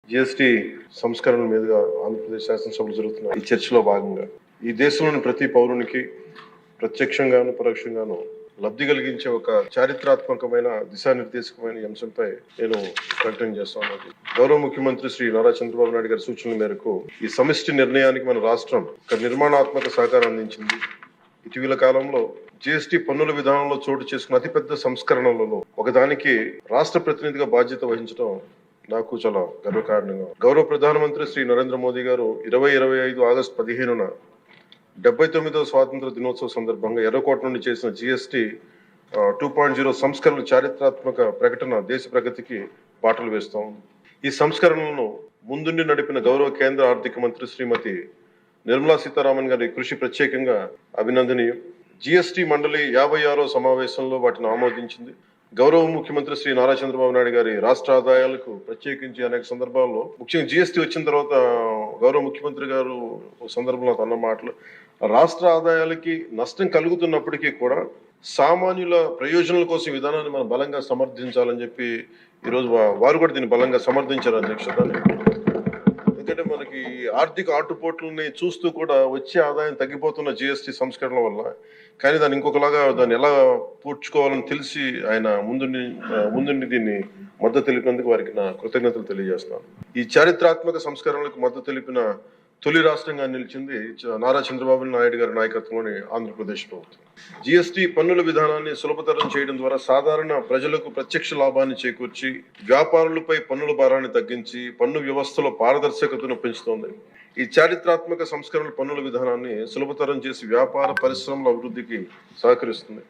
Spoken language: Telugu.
జిఎస్టి సంస్కరణల మీదుగా ఆంధ్రప్రదేశ్ శాసనసభలో జరుగుతున్న ఈ చర్చలో భాగంగా ఈ దేశంలోని ప్రతి పౌరునికి ప్రత్యక్షంగాను పరోక్షంగాను లబ్ధి కలిగించే ఒక చారిత్రాత్మకమైన దిశానిర్దేశకమైన అంశంపై నేను ప్రకటన చేస్తాను. గౌరవ ముఖ్యమంత్రి శ్రీ నారా చంద్రబాబు నాయుడు గారి సూచనల మేరకు ఈ సమిష్టి నిర్ణయానికి మన రాష్ట్రం ఒక నిర్మాణాత్మక సహకారం అందించింది. ఇటీవల కాలంలో జిఎస్టి పన్నుల విధానంలో చోటు చేసుకున్న అతిపెద్ద సంస్కరణలలో ఒకదానికి రాష్ట్ర ప్రతినిధిగా బాధ్యత వహించడం నాకు చాలా గర్వకారణంగా. గౌరవ ప్రధానమంత్రి శ్రీ నరేంద్ర మోదీ గారు 2025 ఆగస్టు 15న 79వ స్వాతంత్ర దినోత్సవ సందర్భంగా ఎర్రకోట నుండి చేసిన జిఎస్టి 2.0 సంస్కరణ చారిత్రాత్మక ప్రకటన దేశ ప్రగతికి బాటలు వేస్తాం. ఈ సంస్కరణలను ముందుండి నడిపిన గౌరవ కేంద్ర ఆర్థిక మంత్రి శ్రీమతి నిర్మలా సీతారామన్ గారి కృషి ప్రత్యేకంగా అభినందనీయం. జిఎస్టి మండలి 56వ సమావేశంలో వాటిని ఆమోదించింది. గౌరవ ముఖ్యమంత్రి శ్రీ నారా చంద్రబాబు నాయుడు గారి రాష్ట్ర ఆదాయాలకు ప్రత్యేకించి అనేక సందర్భాల్లో ముఖ్యంగా జిఎస్టి వచ్చిన తర్వాత గౌరవ ముఖ్యమంత్రి గారు సందర్భంలో అన్న మాటలు రాష్ట్ర ఆదాయాలకి నష్టం కలుగుతున్నప్పటికీ కూడా సామాన్యుల ప్రయోజనాల కోసం విధానాన్ని మనం బలంగా సమర్థించాలని చెప్పి ఈరోజు వారు కూడా దీన్ని బలంగా సమర్థించారు అధ్యక్షతని. ఎందుకంటే మనకి ఆర్థిక ఆటుపోట్లని చూస్తూ కూడా వచ్చే ఆదాయం తగ్గిపోతున్న జిఎస్టి సంస్కరణ వల్ల, కానీ దాన్ని ఇంకొకలాగా దాన్ని ఎలా పూడ్చుకోవాలని తెలిసి ఆయన ముందుండి దీన్ని మద్దతు తెలిపినందుకు వారికి నా కృతజ్ఞతలు తెలియజేస్తున్నాను. ఈ చారిత్రాత్మక సంస్కరణలకు మద్దతు తెలిపిన తొలి రాష్ట్రంగా నిలిచింది నారా చంద్రబాబు నాయుడు గారి నాయకత్వంలోని ఆంధ్రప్రదేశ్ ప్రభుత్వం. జిఎస్టి పన్నుల విధానాన్ని సులభతరం చేయడం ద్వారా సాధారణ ప్రజలకు ప్రత్యక్ష లాభాన్ని చేకూర్చి వ్యాపారులపై పన్నుల భారాన్ని తగ్గించి పన్ను వ్యవస్థలో పారదర్శకతను పెంచుతోంది. ఈ చారిత్రాత్మక సంస్కరణల పన్నుల విధానాన్ని సులభతరం చేసి వ్యాపార పరిశ్రమల అభివృద్ధికి సహకరిస్తుంది.